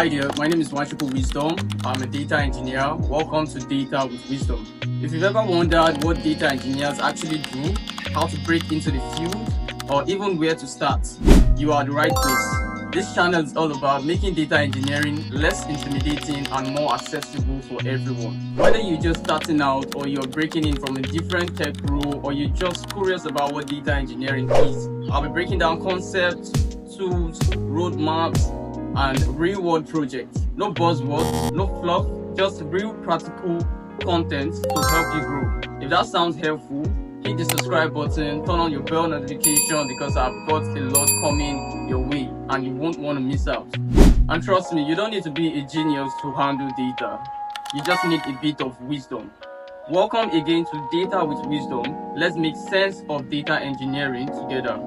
Hi there, my name is Wanchuku Wisdom. I'm a data engineer. Welcome to Data with Wisdom. If you've ever wondered what data engineers actually do, how to break into the field, or even where to start, you are the right place. This channel is all about making data engineering less intimidating and more accessible for everyone. Whether you're just starting out or you're breaking in from a different tech role or you're just curious about what data engineering is, I'll be breaking down concepts, tools, roadmaps, and real-world projects. No buzzwords, no fluff, just real practical content to help you grow. If that sounds helpful, hit the subscribe button, turn on your bell notification because I've got a lot coming your way and you won't want to miss out. And trust me, you don't need to be a genius to handle data. You just need a bit of wisdom. Welcome again to Data with Wisdom. Let's make sense of data engineering together.